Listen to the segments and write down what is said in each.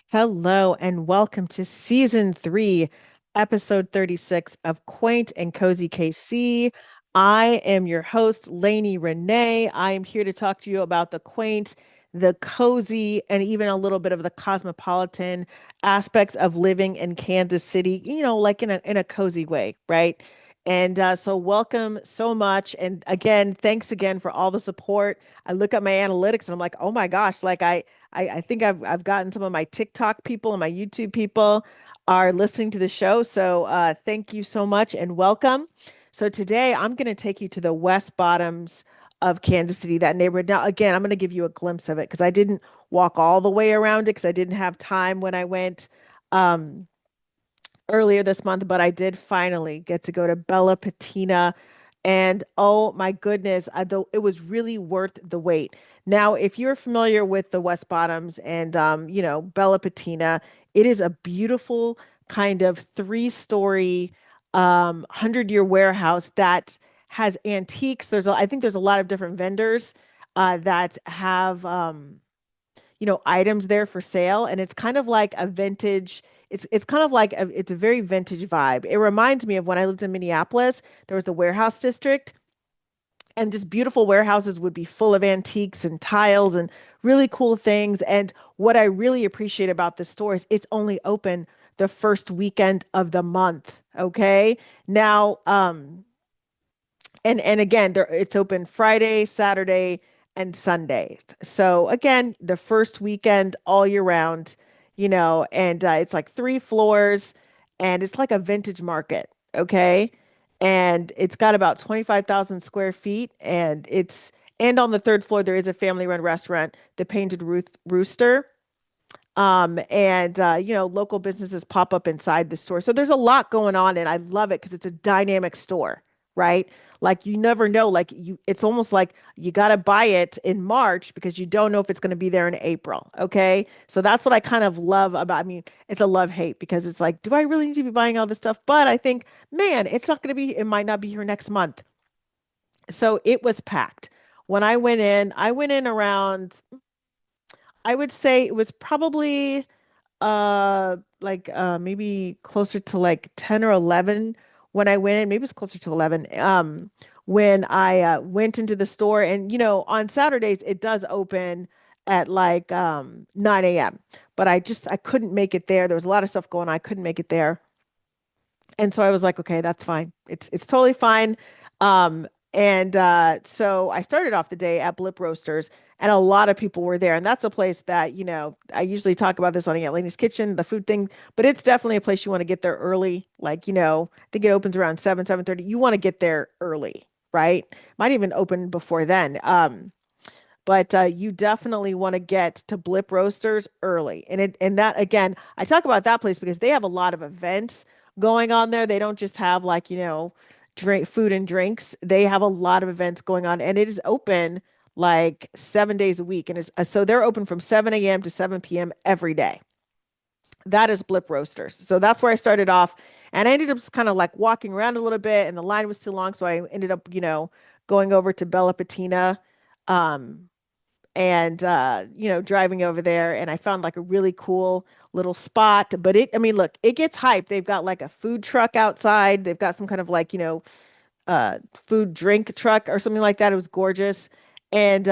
Hello and welcome to season 3, episode 36 of Quaint and Cozy KC. I am your host, Lainey Renee. I am here to talk to you about the quaint, the cozy, and even a little bit of the cosmopolitan aspects of living in Kansas City, like in a cozy way, right? And so welcome so much. And again, thanks again for all the support. I look at my analytics and I'm like, oh my gosh, I think I've gotten some of my TikTok people and my YouTube people are listening to the show. So thank you so much and welcome. So today I'm going to take you to the West Bottoms of Kansas City, that neighborhood. Now, again, I'm going to give you a glimpse of it because I didn't walk all the way around it because I didn't have time when I went um, earlier this month, but I did finally get to go to Bella Patina. And oh my goodness, though it was really worth the wait. Now, if you're familiar with the West Bottoms and Bella Patina, it is a beautiful kind of three-story 100-year warehouse that has antiques. I think there's a lot of different vendors that have items there for sale, and it's kind of like a vintage. It's kind of like it's a very vintage vibe. It reminds me of when I lived in Minneapolis. There was the warehouse district, and just beautiful warehouses would be full of antiques and tiles and really cool things. And what I really appreciate about the store is it's only open the first weekend of the month. Okay. Now, and again, it's open Friday, Saturday, and Sunday. So again, the first weekend all year round, and it's like 3 floors, and it's like a vintage market, okay? And it's got about 25,000 square feet, and on the third floor there is a family-run restaurant, the Painted Rooster. And local businesses pop up inside the store. So there's a lot going on, and I love it because it's a dynamic store, right? Like you never know, it's almost like you got to buy it in March because you don't know if it's going to be there in April. Okay. So that's what I kind of love about, I mean, it's a love hate because it's like, do I really need to be buying all this stuff? But I think, man, it might not be here next month. So it was packed. When I went in around, I would say it was probably maybe closer to like 10 or 11 when I went in. Maybe it's closer to 11 when I went into the store. And on Saturdays it does open at like 9 a.m. But I couldn't make it there. There was a lot of stuff going on. I couldn't make it there. And so I was like, okay, that's fine. It's totally fine. So I started off the day at Blip Roasters, and a lot of people were there. And that's a place that, I usually talk about this on Atlanta's Kitchen, the food thing, but it's definitely a place you want to get there early. Like, I think it opens around 7:30. You want to get there early, right? Might even open before then. But you definitely want to get to Blip Roasters early. And that again, I talk about that place because they have a lot of events going on there. They don't just have like, drink food and drinks. They have a lot of events going on, and it is open like 7 days a week. And so they're open from 7 a.m. to 7 p.m. every day. That is Blip Roasters. So that's where I started off. And I ended up just kind of like walking around a little bit, and the line was too long. So I ended up, going over to Bella Patina. Um, and driving over there, and I found like a really cool little spot. But I mean, look, it gets hyped. They've got like a food truck outside. They've got some kind of like food drink truck or something like that. It was gorgeous. And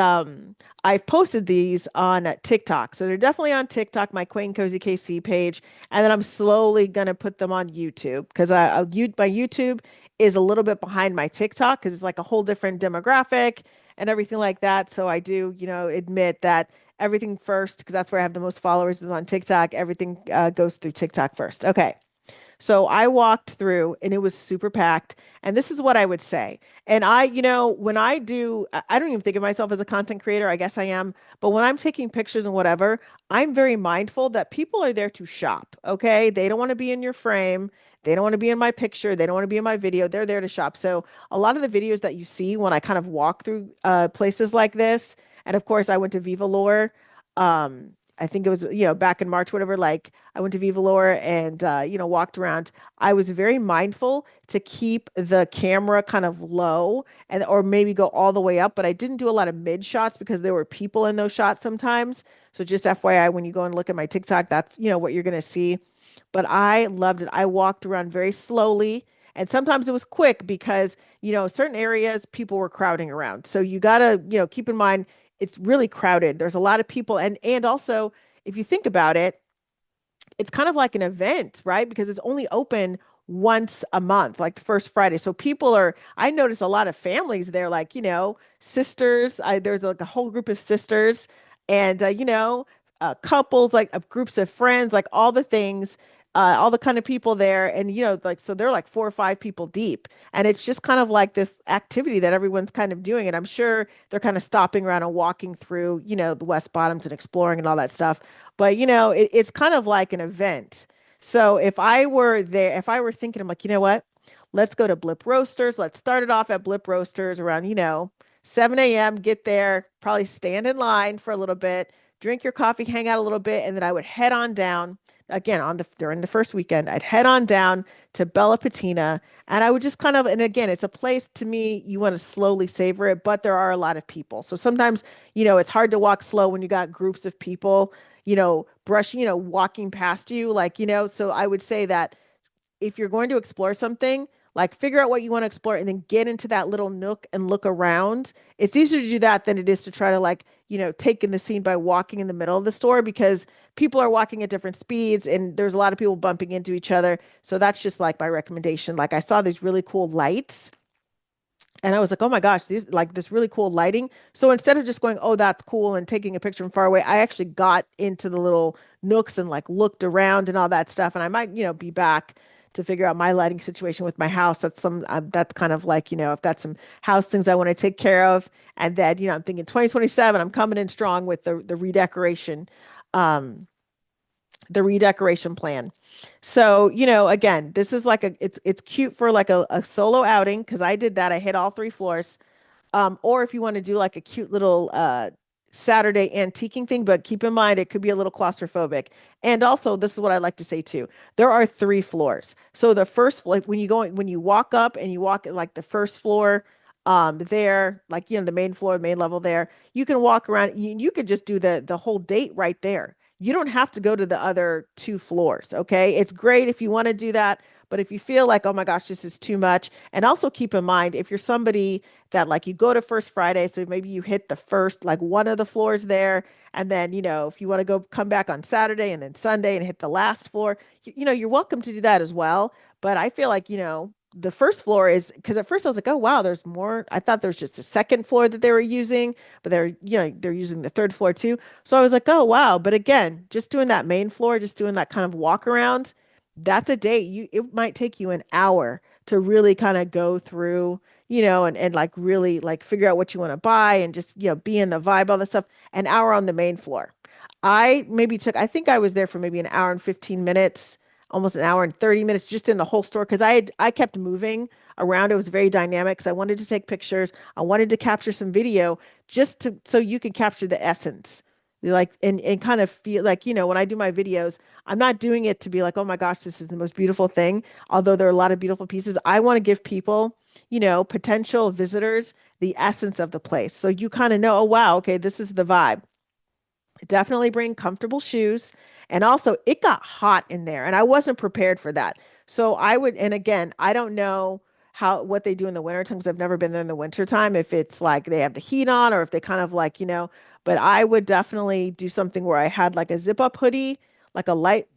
I've posted these on TikTok, so they're definitely on TikTok, my Quaint and Cozy KC page, and then I'm slowly gonna put them on YouTube because my YouTube is a little bit behind my TikTok because it's like a whole different demographic and everything like that. So I do, admit that everything first, because that's where I have the most followers, is on TikTok. Everything goes through TikTok first. Okay. So I walked through and it was super packed. And this is what I would say. And when I don't even think of myself as a content creator. I guess I am. But when I'm taking pictures and whatever, I'm very mindful that people are there to shop. Okay. They don't want to be in your frame. They don't want to be in my picture. They don't want to be in my video. They're there to shop. So a lot of the videos that you see when I kind of walk through places like this, and of course I went to Viva Lore. I think it was, back in March, whatever, like I went to Viva Lore and, walked around. I was very mindful to keep the camera kind of low or maybe go all the way up, but I didn't do a lot of mid shots because there were people in those shots sometimes. So just FYI, when you go and look at my TikTok, that's, what you're going to see. But I loved it. I walked around very slowly. And sometimes it was quick because, certain areas people were crowding around. So you gotta, keep in mind it's really crowded. There's a lot of people. And also, if you think about it, it's kind of like an event, right? Because it's only open once a month, like the first Friday. So I notice a lot of families there, like, sisters. There's like a whole group of sisters and, couples, like of groups of friends, like all the things, all the kind of people there. And, like, so they're like 4 or 5 people deep. And it's just kind of like this activity that everyone's kind of doing. And I'm sure they're kind of stopping around and walking through, the West Bottoms and exploring and all that stuff. But it's kind of like an event. So if I were there, if I were thinking, I'm like, you know what? Let's go to Blip Roasters. Let's start it off at Blip Roasters around, 7 a.m. Get there, probably stand in line for a little bit, drink your coffee, hang out a little bit, and then I would head on down again on the during the first weekend. I'd head on down to Bella Patina, and I would just kind of, and again, it's a place to me you want to slowly savor it, but there are a lot of people. So sometimes, it's hard to walk slow when you got groups of people brushing, walking past you, like, so I would say that if you're going to explore something, like figure out what you want to explore and then get into that little nook and look around. It's easier to do that than it is to try to like, take in the scene by walking in the middle of the store because people are walking at different speeds and there's a lot of people bumping into each other. So that's just like my recommendation. Like I saw these really cool lights and I was like, oh my gosh, these like this really cool lighting. So instead of just going, oh, that's cool and taking a picture from far away, I actually got into the little nooks and like looked around and all that stuff. And I might, be back to figure out my lighting situation with my house. That's kind of like, I've got some house things I want to take care of. And then, I'm thinking 2027, I'm coming in strong with um, the redecoration plan. So, again, this is like it's cute for like a solo outing because I did that. I hit all 3 floors. Or if you want to do like a cute little Saturday antiquing thing, but keep in mind it could be a little claustrophobic. And also, this is what I like to say too. There are 3 floors. So the first floor, like when you walk up and you walk at like the first floor, there, like the main floor, main level there, you can walk around. You could just do the whole date right there. You don't have to go to the other 2 floors. Okay, it's great if you want to do that. But if you feel like, oh my gosh, this is too much, and also keep in mind if you're somebody that like you go to First Friday, so maybe you hit the first like one of the floors there, and then if you want to go come back on Saturday and then Sunday and hit the last floor, you're welcome to do that as well. But I feel like the first floor is because at first I was like, oh wow, there's more. I thought there's just a second floor that they were using, but they're using the third floor too. So I was like, oh wow. But again, just doing that main floor, just doing that kind of walk around, that's a date. It might take you an hour to really kind of go through and like really like figure out what you want to buy and just, be in the vibe, all this stuff, an hour on the main floor. I think I was there for maybe an hour and 15 minutes, almost an hour and 30 minutes just in the whole store because I kept moving around. It was very dynamic because I wanted to take pictures. I wanted to capture some video so you can capture the essence. Like and kind of feel like, when I do my videos, I'm not doing it to be like, oh my gosh, this is the most beautiful thing. Although there are a lot of beautiful pieces, I want to give people potential visitors, the essence of the place. So you kind of know, oh, wow, okay, this is the vibe. Definitely bring comfortable shoes. And also, it got hot in there, and I wasn't prepared for that. So I would, and again, I don't know what they do in the wintertime because I've never been there in the wintertime, if it's like they have the heat on or if they kind of like, but I would definitely do something where I had like a zip up hoodie, like a light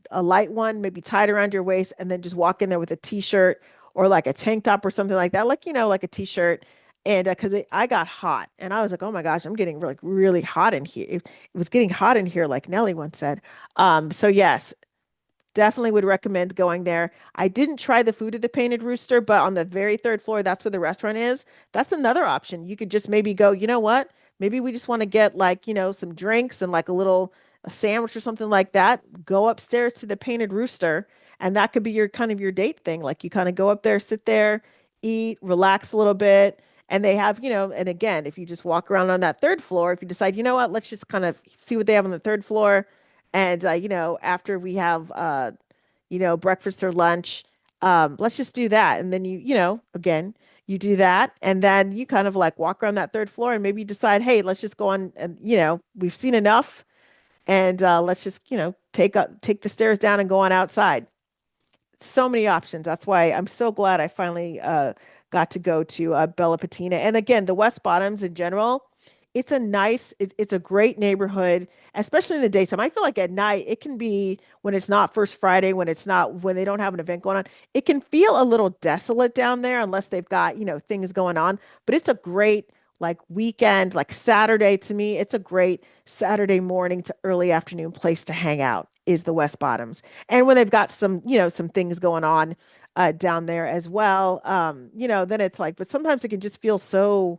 one, maybe tied around your waist, and then just walk in there with a t-shirt or like a tank top or something like that, like, like a t-shirt. And because I got hot and I was like, oh my gosh, I'm getting like really hot in here. It was getting hot in here, like Nelly once said. So yes, definitely would recommend going there. I didn't try the food at the Painted Rooster, but on the very third floor, that's where the restaurant is. That's another option. You could just maybe go, you know what? Maybe we just want to get like, some drinks and like a sandwich or something like that. Go upstairs to the Painted Rooster, and that could be your kind of your date thing. Like you kind of go up there, sit there, eat, relax a little bit. And they have, and again, if you just walk around on that third floor, if you decide, you know what, let's just kind of see what they have on the third floor, and after we have breakfast or lunch, let's just do that. And then again, you do that, and then you kind of like walk around that third floor and maybe decide, hey, let's just go on and we've seen enough. and let's just, take the stairs down and go on outside. So many options. That's why I'm so glad I finally got to go to Bella Patina. And again, the West Bottoms in general, it's a great neighborhood, especially in the daytime. I feel like at night it can be when it's not First Friday, when they don't have an event going on, it can feel a little desolate down there unless they've got, things going on. But it's a great like weekend, like Saturday to me, it's a great Saturday morning to early afternoon place to hang out is the West Bottoms. And when they've got some things going on down there as well, then it's like, but sometimes it can just feel so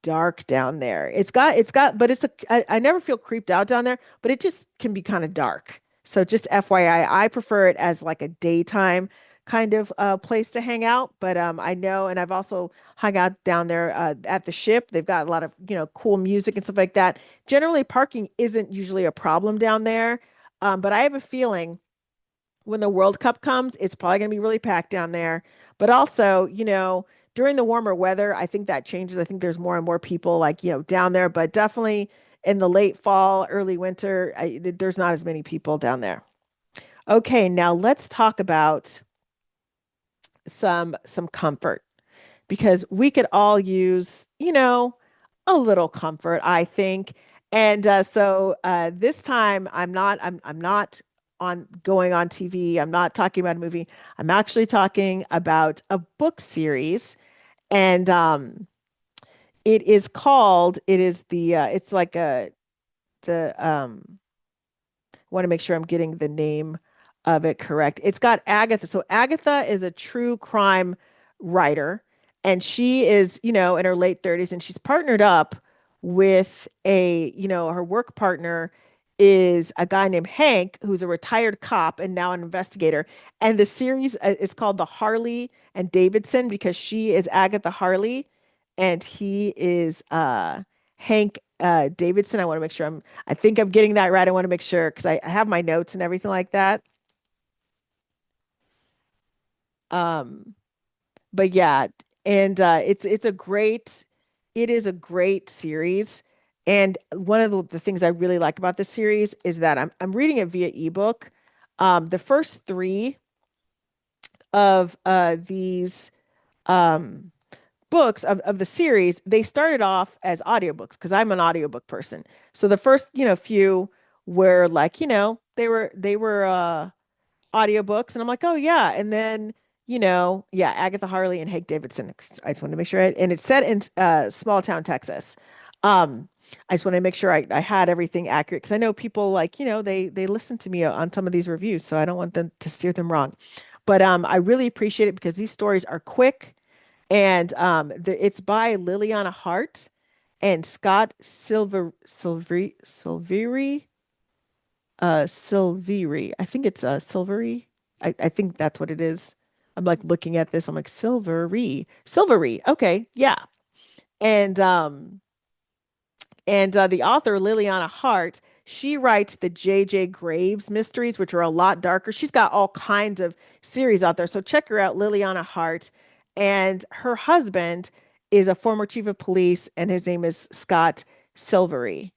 dark down there. But I never feel creeped out down there, but it just can be kind of dark. So just FYI, I prefer it as like a daytime kind of place to hang out. But I know, and I've also hung out down there at the ship. They've got a lot of, cool music and stuff like that. Generally, parking isn't usually a problem down there. But I have a feeling when the World Cup comes, it's probably going to be really packed down there. But also, during the warmer weather, I think that changes. I think there's more and more people like, down there, but definitely in the late fall, early winter, there's not as many people down there. Okay, now let's talk about some comfort because we could all use, a little comfort, I think. And this time I'm not on going on TV. I'm not talking about a movie. I'm actually talking about a book series. And it is it's like the want to make sure I'm getting the name of it correct. It's got Agatha. So Agatha is a true crime writer, and she is, in her late 30s, and she's partnered up with her work partner is a guy named Hank, who's a retired cop and now an investigator. And the series is called The Harley and Davidson because she is Agatha Harley and he is Hank Davidson. I want to make sure I think I'm getting that right. I want to make sure because I have my notes and everything like that. Um, but yeah, and it is a great series. And one of the things I really like about this series is that I'm reading it via ebook. The first three of these um books of the series, they started off as audiobooks because I'm an audiobook person. So the first, few were like, they were audiobooks and I'm like, "Oh yeah." And then, yeah, Agatha Harley and Hank Davidson. I just wanted to make sure and it's set in small town Texas. Um I just wanted to make sure I had everything accurate because I know people like, they listen to me on some of these reviews, so I don't want them to steer them wrong. But I really appreciate it because these stories are quick and it's by Liliana Hart and Scott Silveri. I think it's Silvery. I think that's what it is. I'm like looking at this. I'm like Silvery. Okay, yeah. And the author, Liliana Hart, she writes the J.J. Graves mysteries, which are a lot darker. She's got all kinds of series out there. So check her out, Liliana Hart. And her husband is a former chief of police, and his name is Scott Silvery.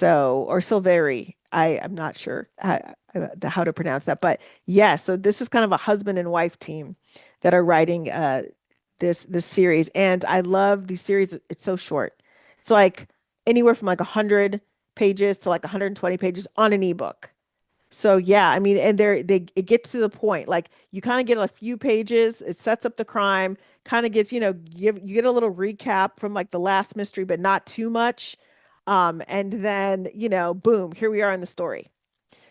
Or Silveri. I'm not sure how to pronounce that. But yeah, so this is kind of a husband and wife team that are writing this series. And I love the series. It's so short. It's like anywhere from like 100 pages to like 120 pages on an ebook. So yeah, I mean, and it gets to the point. Like you kind of get a few pages, it sets up the crime, kind of gets, you get a little recap from like the last mystery, but not too much. And then, boom, here we are in the story.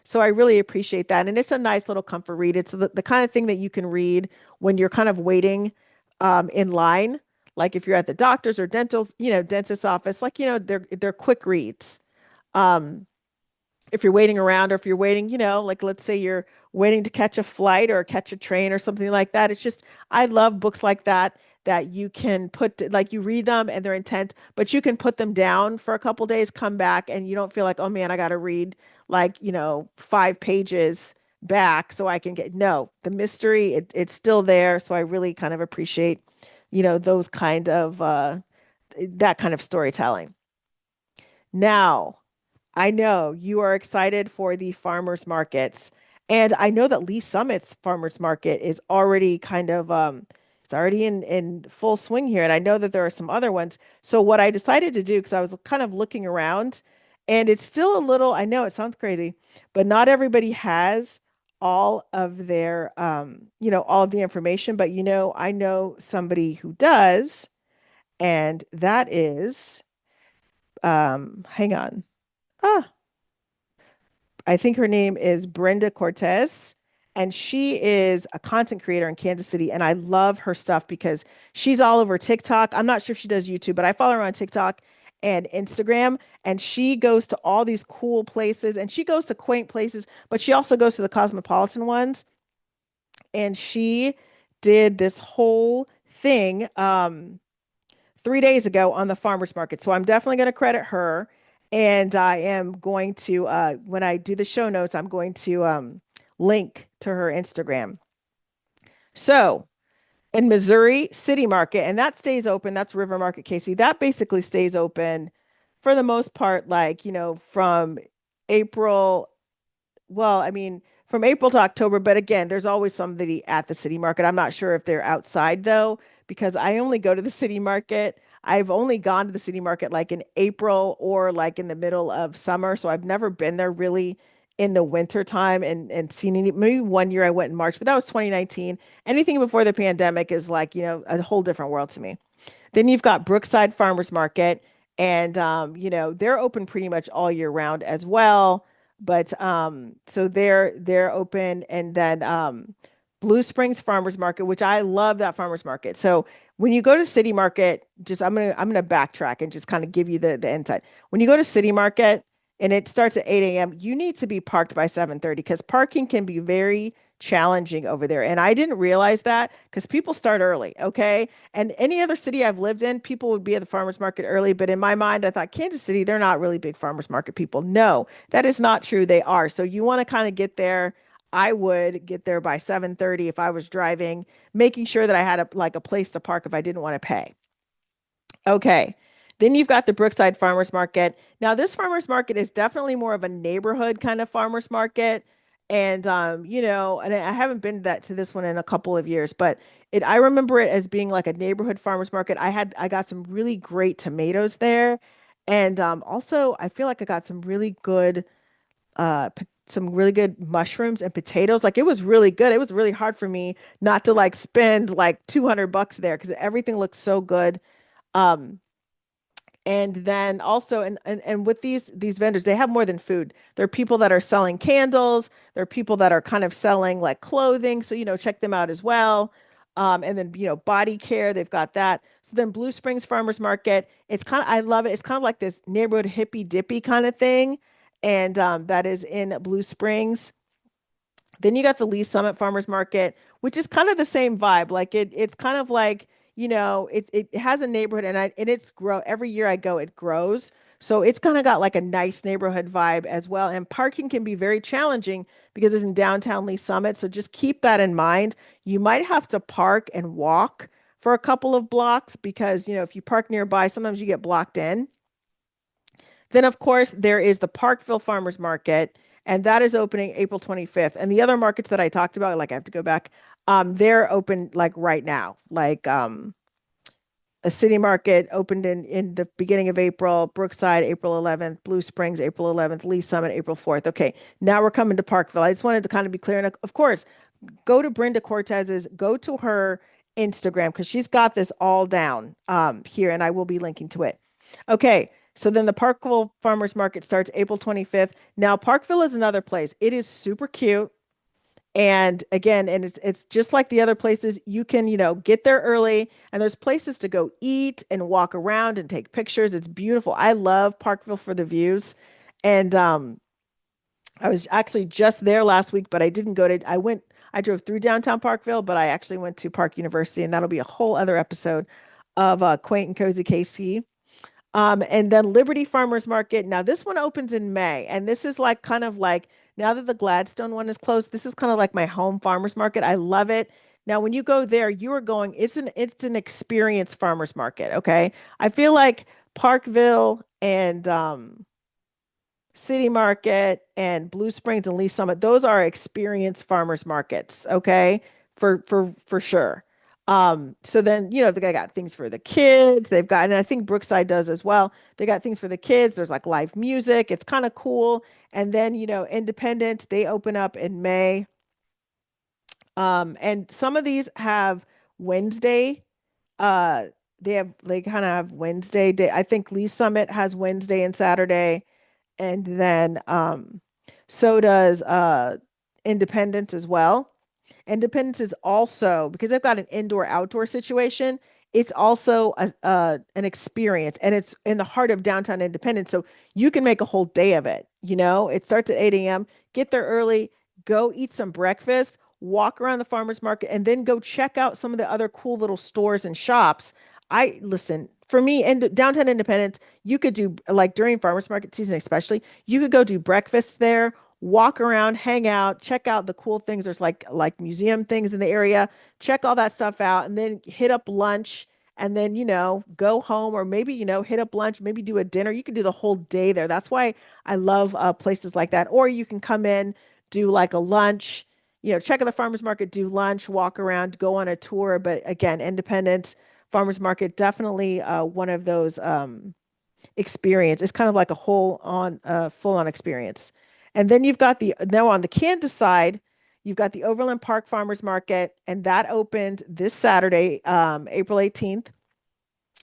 So I really appreciate that. And it's a nice little comfort read. It's the kind of thing that you can read when you're kind of waiting in line. Like if you're at the doctor's or dentist's office, like, they're quick reads. Um, if you're waiting around or if you're waiting, like let's say you're waiting to catch a flight or catch a train or something like that. It's just, I love books like that that you can like you read them and they're intent, but you can put them down for a couple days, come back, and you don't feel like, oh man, I got to read like, 5 pages back so I can no, the mystery, it's still there. So I really kind of appreciate, those kind of, that kind of storytelling. Now, I know you are excited for the farmers markets. And I know that Lee Summit's farmers market is already kind of it's already in full swing here. And I know that there are some other ones. So what I decided to do, because I was kind of looking around, and it's still a little, I know it sounds crazy, but not everybody has all of their all of the information. But I know somebody who does, and that is hang on. Ah, I think her name is Brenda Cortez, and she is a content creator in Kansas City. And I love her stuff because she's all over TikTok. I'm not sure if she does YouTube, but I follow her on TikTok and Instagram. And she goes to all these cool places and she goes to quaint places, but she also goes to the cosmopolitan ones. And she did this whole thing 3 days ago on the farmers market. So I'm definitely going to credit her. And I am going to, when I do the show notes, I'm going to link to her Instagram. So in Missouri City Market, and that stays open, that's River Market KC. That basically stays open for the most part, like, from April well, I mean, from April to October, but again, there's always somebody at the city market. I'm not sure if they're outside though, because I only go to the city market. I've only gone to the city market like in April or like in the middle of summer. So I've never been there really in the winter time and seen any, maybe one year I went in March, but that was 2019. Anything before the pandemic is like, a whole different world to me. Then you've got Brookside Farmers Market, and they're open pretty much all year round as well. But so they're open, and then Blue Springs Farmers Market, which I love that farmers market. So when you go to City Market, just I'm gonna backtrack and just kind of give you the insight. When you go to City Market and it starts at 8 a.m., you need to be parked by 7:30 because parking can be very challenging over there. And I didn't realize that because people start early, okay? And any other city I've lived in, people would be at the farmers market early. But in my mind, I thought Kansas City, they're not really big farmers market people. No, that is not true. They are. So you want to kind of get there. I would get there by 7:30 if I was driving, making sure that I had like a place to park if I didn't want to pay. Okay. Then you've got the Brookside Farmers Market. Now, this farmers market is definitely more of a neighborhood kind of farmers market. And and I haven't been to this one in a couple of years, but I remember it as being like a neighborhood farmers market. I got some really great tomatoes there. And also I feel like I got some really good mushrooms and potatoes. Like it was really good. It was really hard for me not to like spend like $200 there because everything looked so good. Um, and then also, and with these vendors, they have more than food. There are people that are selling candles. There are people that are kind of selling like clothing. So, check them out as well. And then, body care, they've got that. So then Blue Springs Farmers Market, I love it. It's kind of like this neighborhood hippy dippy kind of thing. And that is in Blue Springs. Then you got the Lee Summit Farmers Market, which is kind of the same vibe. Like it's kind of like, it has a neighborhood and it's grow every year I go, it grows. So it's kind of got like a nice neighborhood vibe as well. And parking can be very challenging because it's in downtown Lee Summit. So just keep that in mind. You might have to park and walk for a couple of blocks because, if you park nearby, sometimes you get blocked in. Then, of course, there is the Parkville Farmers Market, and that is opening April 25th. And the other markets that I talked about, like I have to go back, they're open like right now. Like a city market opened in the beginning of April, Brookside, April 11th, Blue Springs, April 11th, Lee Summit, April 4th. Okay, now we're coming to Parkville. I just wanted to kind of be clear. And of course, go to her Instagram because she's got this all down here, and I will be linking to it. Okay, so then the Parkville Farmers Market starts April 25th. Now, Parkville is another place. It is super cute. And again, and it's just like the other places. You can, get there early and there's places to go eat and walk around and take pictures. It's beautiful. I love Parkville for the views. And I was actually just there last week, but I drove through downtown Parkville, but I actually went to Park University, and that'll be a whole other episode of Quaint and Cozy KC. And then Liberty Farmers Market. Now, this one opens in May, and this is like kind of like now that the Gladstone one is closed, this is kind of like my home farmers market. I love it. Now, when you go there, you are going, it's an experience farmers market, okay? I feel like Parkville and City Market and Blue Springs and Lee Summit, those are experienced farmers markets, okay? For sure. So then, they got things for the kids. They've got, and I think Brookside does as well. They got things for the kids. There's like live music. It's kind of cool. And then, Independent, they open up in May. And some of these have Wednesday. Uh, they kind of have Wednesday day. I think Lee Summit has Wednesday and Saturday. And then so does Independence as well. Independence is also because they've got an indoor outdoor situation. It's also an experience, and it's in the heart of downtown Independence, so you can make a whole day of it. It starts at 8 a.m. Get there early, go eat some breakfast, walk around the farmers market, and then go check out some of the other cool little stores and shops. I listen for me in downtown Independence. You could do like during farmers market season, especially. You could go do breakfast there, walk around, hang out, check out the cool things. There's like museum things in the area. Check all that stuff out and then hit up lunch and then, go home or maybe, hit up lunch, maybe do a dinner. You can do the whole day there. That's why I love places like that. Or you can come in, do like a lunch, check out the farmers market, do lunch, walk around, go on a tour. But again, Independence Farmers Market, definitely one of those experience. It's kind of like a whole on full on experience. And then you've got the now on the Kansas side, you've got the Overland Park Farmers Market, and that opened this Saturday, April 18th.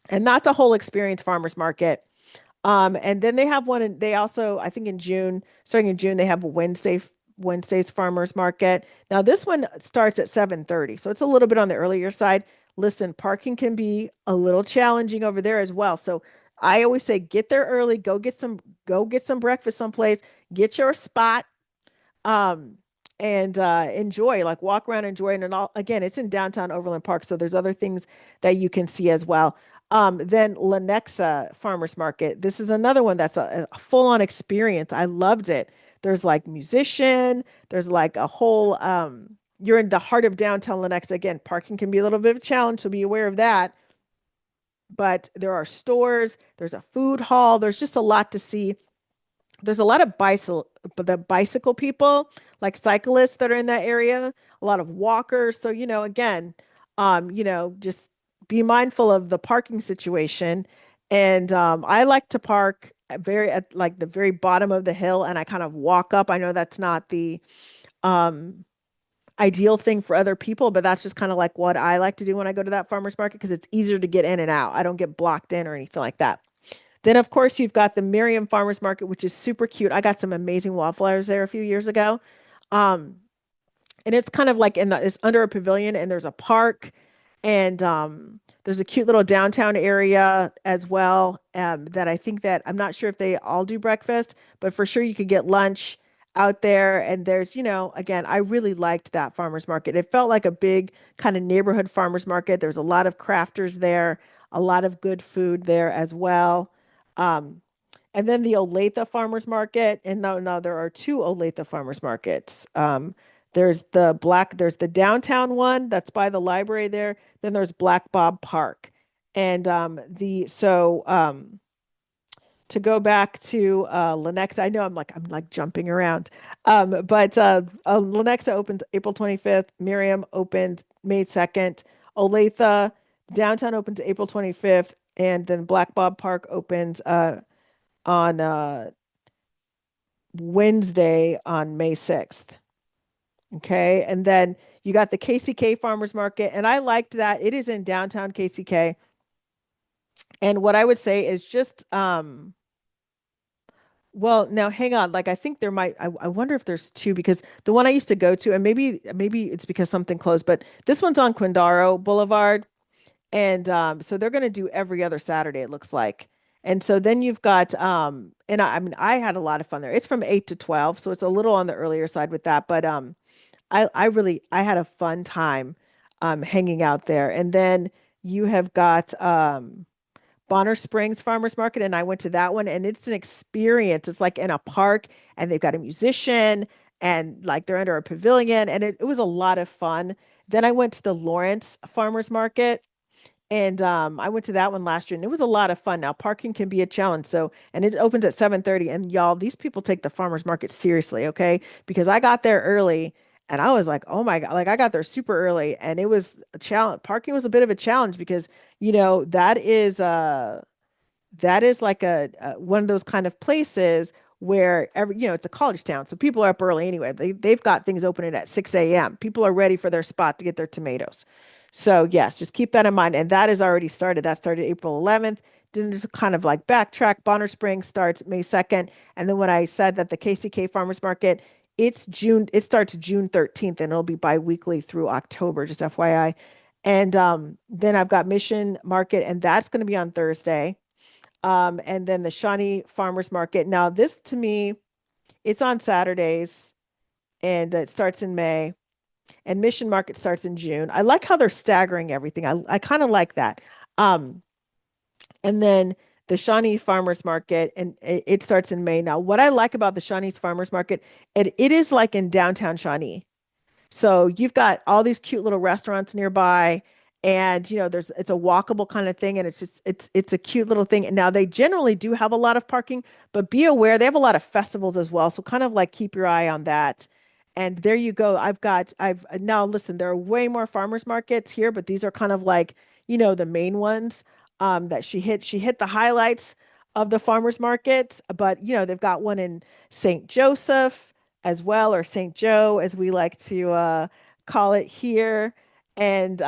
And that's a whole experience farmers market. And then they have one, and they also, I think in June, starting in June, they have a Wednesday's farmers market. Now this one starts at 7:30, so it's a little bit on the earlier side. Listen, parking can be a little challenging over there as well. So I always say get there early, go get some breakfast someplace, get your spot, um, and enjoy, like walk around, enjoy it. And all, again, it's in downtown Overland Park, so there's other things that you can see as well. Then Lenexa Farmers Market. This is another one that's a full-on experience. I loved it. There's like musician, there's like a whole you're in the heart of downtown Lenexa. Again, parking can be a little bit of a challenge, so be aware of that. But there are stores, there's a food hall, there's just a lot to see. There's a lot of bicycle people, like cyclists that are in that area, a lot of walkers. So, again, just be mindful of the parking situation. And I like to park at like the very bottom of the hill and I kind of walk up. I know that's not the um ideal thing for other people, but that's just kind of like what I like to do when I go to that farmer's market because it's easier to get in and out. I don't get blocked in or anything like that. Then, of course, you've got the Miriam Farmers Market, which is super cute. I got some amazing wildflowers there a few years ago. Um, and it's kind of like it's under a pavilion and there's a park and there's a cute little downtown area as well that I think that I'm not sure if they all do breakfast, but for sure you could get lunch out there. And there's, again, I really liked that farmers market. It felt like a big kind of neighborhood farmers market. There's a lot of crafters there, a lot of good food there as well. Um, and then the Olathe Farmers Market, and no, there are two Olathe Farmers Markets. There's the downtown one that's by the library there. Then there's Black Bob Park, and to go back to Lenexa, I know I'm like jumping around, but Lenexa opened April 25th. Miriam opened May 2nd. Olathe downtown opened April 25th, and then Black Bob Park opened on Wednesday on May 6th. Okay. And then you got the KCK Farmers Market. And I liked that. It is in downtown KCK. And what I would say is just, well, now hang on. Like I think I wonder if there's two because the one I used to go to, and maybe it's because something closed, but this one's on Quindaro Boulevard. And so they're going to do every other Saturday, it looks like. And so then you've got, and I mean, I had a lot of fun there. It's from 8 to 12, so it's a little on the earlier side with that. But I had a fun time hanging out there. And then you have got Bonner Springs Farmers Market, and I went to that one, and it's an experience. It's like in a park, and they've got a musician, and like they're under a pavilion, and it was a lot of fun. Then I went to the Lawrence Farmers Market And I went to that one last year and it was a lot of fun. Now parking can be a challenge. So, and it opens at 7:30 and y'all, these people take the farmers market seriously, okay? Because I got there early and I was like, "Oh my God." Like I got there super early and it was a challenge. Parking was a bit of a challenge because, that is like a one of those kind of places where it's a college town, so people are up early anyway. They've got things opening at 6 a.m. People are ready for their spot to get their tomatoes. So yes, just keep that in mind. And that has already started. That started April 11th. Then just kind of like backtrack. Bonner Spring starts May 2nd. And then when I said that the KCK Farmers Market, it starts June 13th and it'll be bi-weekly through October, just FYI. And then I've got Mission Market, and that's going to be on Thursday. And then the Shawnee Farmers Market. Now, this to me, it's on Saturdays and it starts in May. And Mission Market starts in June. I like how they're staggering everything. I kind of like that. Um, and then the Shawnee Farmers Market, and it starts in May. Now, what I like about the Shawnee's Farmers Market, it is like in downtown Shawnee. So you've got all these cute little restaurants nearby, and it's a walkable kind of thing, and it's a cute little thing. And now they generally do have a lot of parking, but be aware they have a lot of festivals as well. So kind of like keep your eye on that. And there you go. I've now listen, there are way more farmers markets here, but these are kind of like, the main ones that she hit. She hit the highlights of the farmers market, but they've got one in St. Joseph as well, or St. Joe, as we like to call it here. And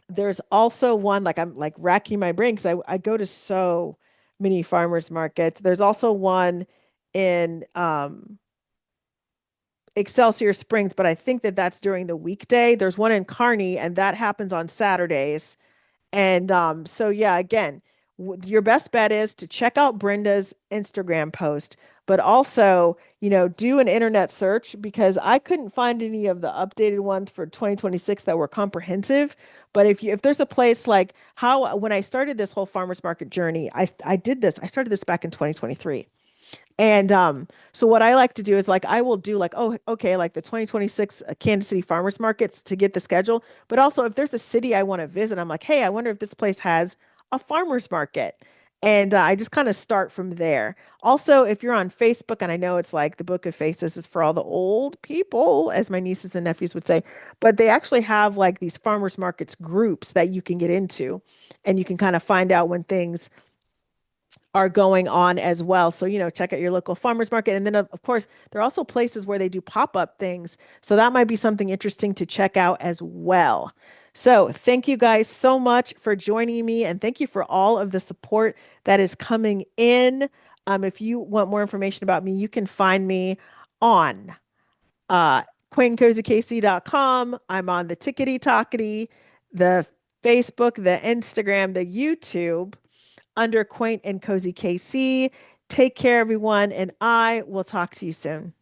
there's also one, like I'm like racking my brain because I go to so many farmers markets. There's also one in Excelsior Springs, but I think that that's during the weekday. There's one in Kearney, and that happens on Saturdays. And so yeah, again, your best bet is to check out Brenda's Instagram post, but also, do an internet search because I couldn't find any of the updated ones for 2026 that were comprehensive. But if there's a place like how when I started this whole farmers market journey, I did this. I started this back in 2023. And so what I like to do is like I will do like, oh, okay, like the 2026 Kansas City Farmers Markets to get the schedule. But also if there's a city I want to visit, I'm like, hey, I wonder if this place has a farmers market. And I just kind of start from there. Also, if you're on Facebook, and I know it's like the Book of Faces is for all the old people, as my nieces and nephews would say, but they actually have like these farmers markets groups that you can get into, and you can kind of find out when things are going on as well. So, check out your local farmers market. And then, of course, there are also places where they do pop up things. So, that might be something interesting to check out as well. So, thank you guys so much for joining me. And thank you for all of the support that is coming in. If you want more information about me, you can find me on uh, QuaintandCozyKC.com. I'm on the Tickety Tockety, the Facebook, the Instagram, the YouTube under Quaint and Cozy KC. Take care, everyone, and I will talk to you soon.